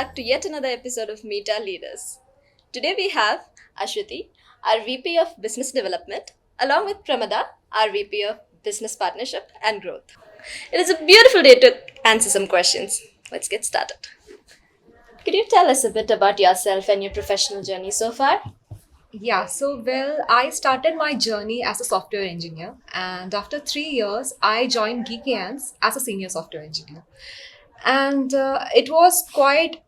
back to yet another episode of Meet Our Leaders. Today we have Aswathy, our VP of Business Development, along with Pramada, our VP of Business Partnership and Growth. It is a beautiful day to answer some questions. Let's get started. Could you tell us a bit about yourself and your professional journey so far? I started my journey as a software engineer, and after 3 years, I joined GeekyAnts as a senior software engineer. And it was quite,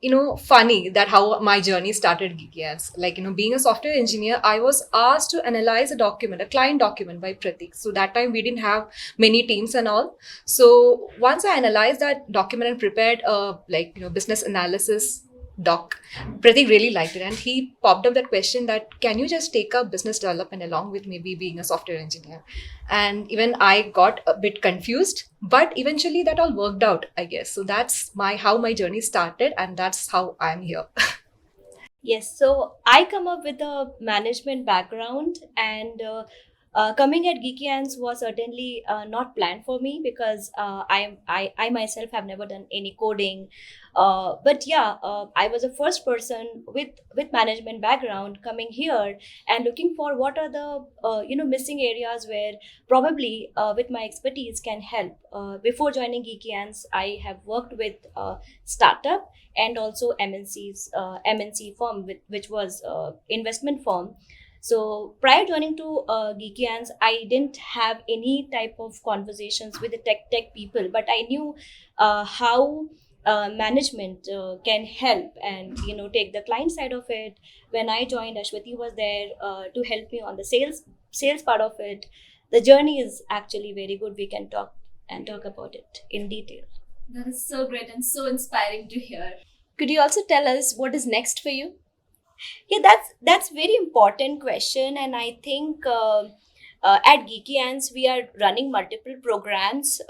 funny that how my journey started GeekyAnts. Being a software engineer, I was asked to analyze a client document by Pratik. So that time we didn't have many teams and all. So once I analyzed that document and prepared a business analysis doc, Pratik really liked it, and he popped up that question that can you just take up business development along with maybe being a software engineer? And even I got a bit confused, but eventually that all worked out, I guess. So that's my how my journey started, and that's how I'm here. Yes, so I come up with a management background, and coming at Geeky Ants was certainly not planned for me because I myself have never done any coding. But I was the first person with management background coming here and looking for what are the missing areas where probably with my expertise can help. Before joining Geeky Ants, I have worked with startup and also MNC firm, which was investment firm. So prior joining to Geeky Ants, I didn't have any type of conversations with the tech people, but I knew how management can help and take the client side of it. When I joined, Aswathy was there to help me on the sales part of it. The journey is actually very good. We can talk about it in detail. That is so great and so inspiring to hear. Could you also tell us what is next for you? Yeah, that's very important question, and I think at Geeky Ants we are running multiple programs.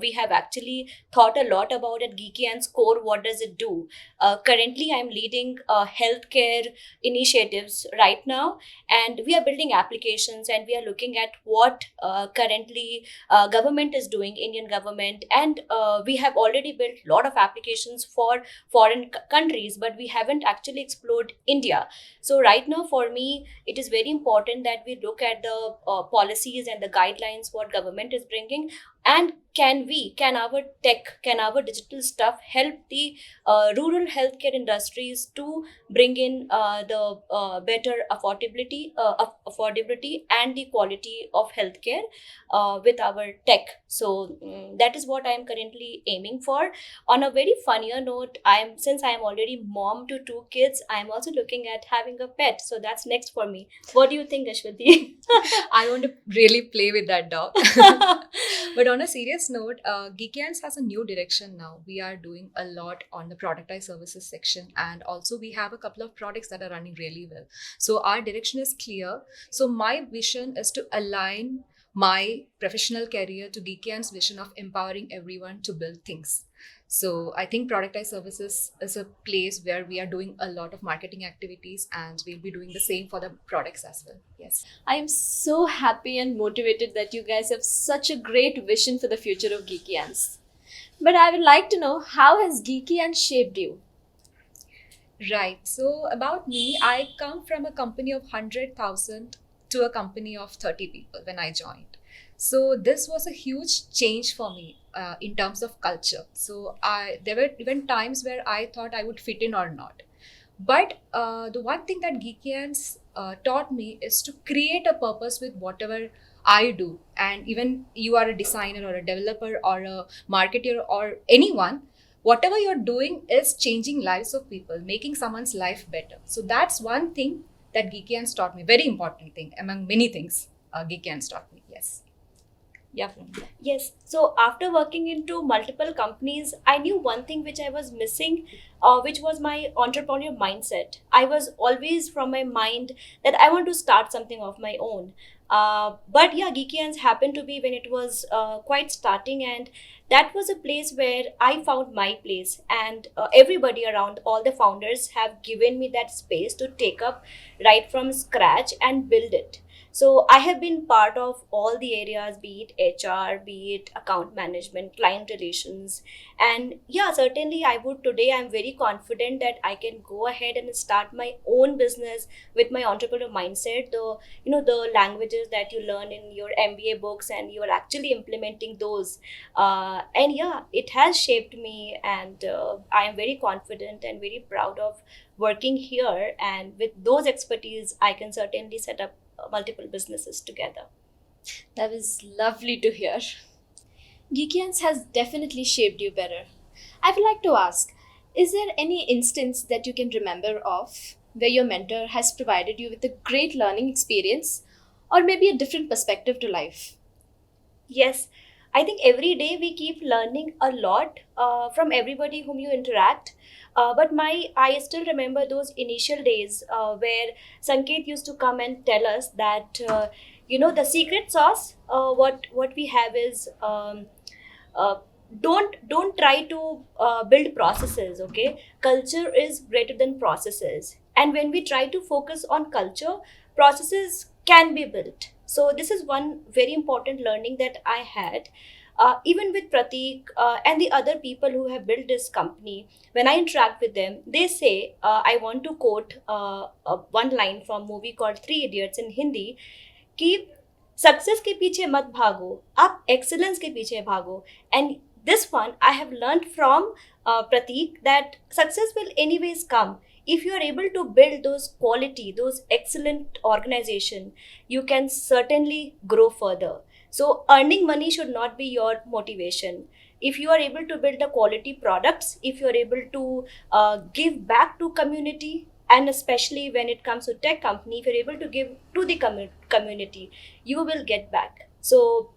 We have actually thought a lot about at Geeky Ants core. What does it do? Currently, I'm leading healthcare initiatives right now, and we are building applications, and we are looking at what currently government is doing, Indian government, and we have already built a lot of applications for foreign countries, but we haven't actually explored India. So right now, for me, it is very important that we look at the policies and the guidelines what government is bringing, and can our digital stuff help the rural healthcare industries to bring in the better affordability and the quality of healthcare with our tech. So that is what I am currently aiming for. On a very funnier note, since I am already mom to two kids, I am also looking at having a pet. So that's next for me. What do you think, Ashwati? I want to really play with that dog. But on a serious note, GeekyAnts has a new direction now. We are doing a lot on the productized services section, and also we have a couple of products that are running really well. So our direction is clear. So my vision is to align my professional career to GeekyAnts' vision of empowering everyone to build things. So I think productized services is a place where we are doing a lot of marketing activities, and we'll be doing the same for the products as well. Yes. I am so happy and motivated that you guys have such a great vision for the future of Geeky Ants. But I would like to know, how has Geeky Ants shaped you? Right. So about me, I come from a company of 100,000 to a company of 30 people when I joined. So this was a huge change for me in terms of culture. So there were even times where I thought I would fit in or not. But the one thing that GeekyAnts taught me is to create a purpose with whatever I do. And even you are a designer or a developer or a marketer or anyone, whatever you're doing is changing lives of people, making someone's life better. So that's one thing that GeekyAnts taught me. Very important thing among many things GeekyAnts taught me. Yes. Yeah. Yes. So after working into multiple companies, I knew one thing which I was missing, which was my entrepreneurial mindset. I was always from my mind that I want to start something of my own. But yeah, GeekyAnts happened to be when it was quite starting, and that was a place where I found my place. And everybody around, all the founders have given me that space to take up right from scratch and build it. So I have been part of all the areas, be it HR, be it account management, client relations. And yeah, certainly I would today, I'm very confident that I can go ahead and start my own business with my entrepreneur mindset. The languages that you learn in your MBA books, and you are actually implementing those. And yeah, it has shaped me, and I am very confident and very proud of working here. And with those expertise, I can certainly set up multiple businesses together. That was lovely to hear. GeekyAnts has definitely shaped you better. I would like to ask, is there any instance that you can remember of where your mentor has provided you with a great learning experience or maybe a different perspective to life? Yes, I think every day we keep learning a lot from everybody whom you interact. But I still remember those initial days where Sanket used to come and tell us that the secret sauce. What we have is uh, don't try to build processes. Okay, culture is greater than processes, and when we try to focus on culture, processes can be built. So this is one very important learning that I had. Even with Pratik and the other people who have built this company, when I interact with them, they say, I want to quote one line from movie called Three Idiots in Hindi, कि success के पीछे मत भागो, आप excellence के पीछे भागो. And this one I have learned from Pratik, that success will anyways come if you are able to build those quality, those excellent organization. You can certainly grow further. So earning money should not be your motivation. If you are able to build the quality products, if you are able to give back to community, and especially when it comes to tech company, if you're able to give to the community, you will get back. So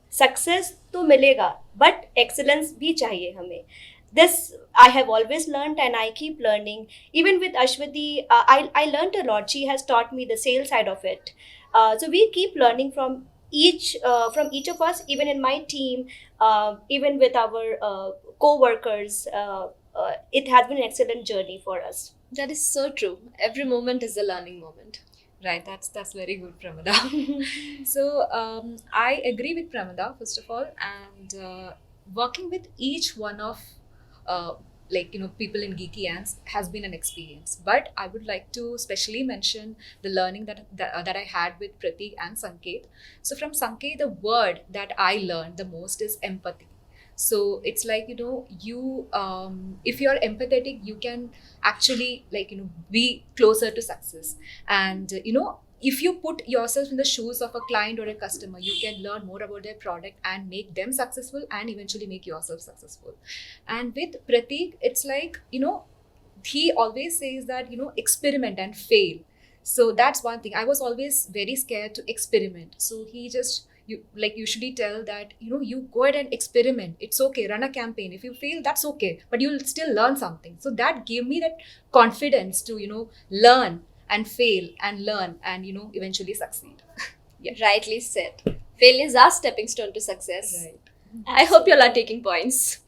success to milega, but excellence bhi chahiye hame. This I have always learned, and I keep learning. Even with Ashwathi, I learned a lot. She has taught me the sales side of it. So we keep learning from each of us, even in my team, even with our co-workers. It has been an excellent journey for us. That is so true. Every moment is a learning moment. Right, that's very good, Pramada. So I agree with Pramada first of all, and working with each one of people in Geeky Ants has been an experience. But I would like to specially mention the learning that I had with Pratik and Sanket. So from Sanket, the word that I learned the most is empathy. So it's like, you if you're empathetic, you can actually be closer to success. And if you put yourself in the shoes of a client or a customer, you can learn more about their product and make them successful and eventually make yourself successful. And with Pratik, it's like, he always says that, experiment and fail. So that's one thing. I was always very scared to experiment. So he just usually tell that, you go ahead and experiment. It's okay. Run a campaign. If you fail, that's okay. But you'll still learn something. So that gave me that confidence to, learn and fail and learn and, eventually succeed. Yeah. Rightly said. Failures are stepping stone to success. Right. I hope you all are taking points.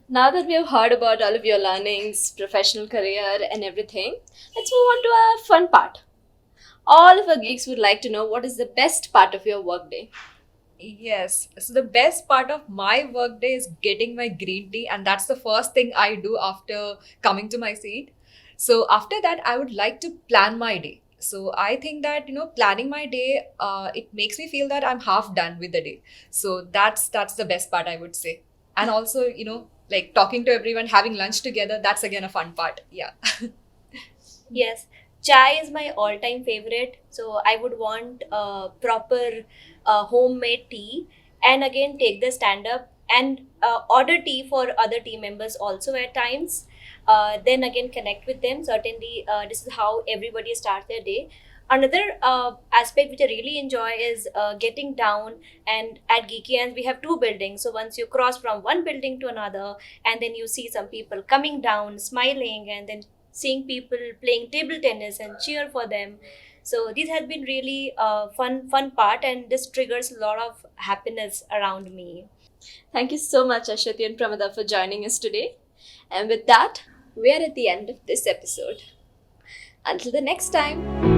Now that we have heard about all of your learnings, professional career, and everything, let's move on to our fun part. All of our geeks would like to know what is the best part of your workday. Yes. So the best part of my workday is getting my green tea, and that's the first thing I do after coming to my seat. So after that, I would like to plan my day. So I think that planning my day, it makes me feel that I'm half done with the day. So that's the best part, I would say. And also like talking to everyone, having lunch together. That's again a fun part. Yeah. Yes, chai is my all-time favorite. So I would want proper homemade tea, and again take the stand-up and order tea for other team members also at times. Then again connect with them. Certainly, this is how everybody starts their day. Another aspect which I really enjoy is getting down, and at GeekyAnts we have two buildings. So once you cross from one building to another, and then you see some people coming down, smiling, and then seeing people playing table tennis and cheer for them. So this has been really fun part, and this triggers a lot of happiness around me. Thank you so much, Aswathy and Pramada, for joining us today. And with that, we are at the end of this episode. Until the next time.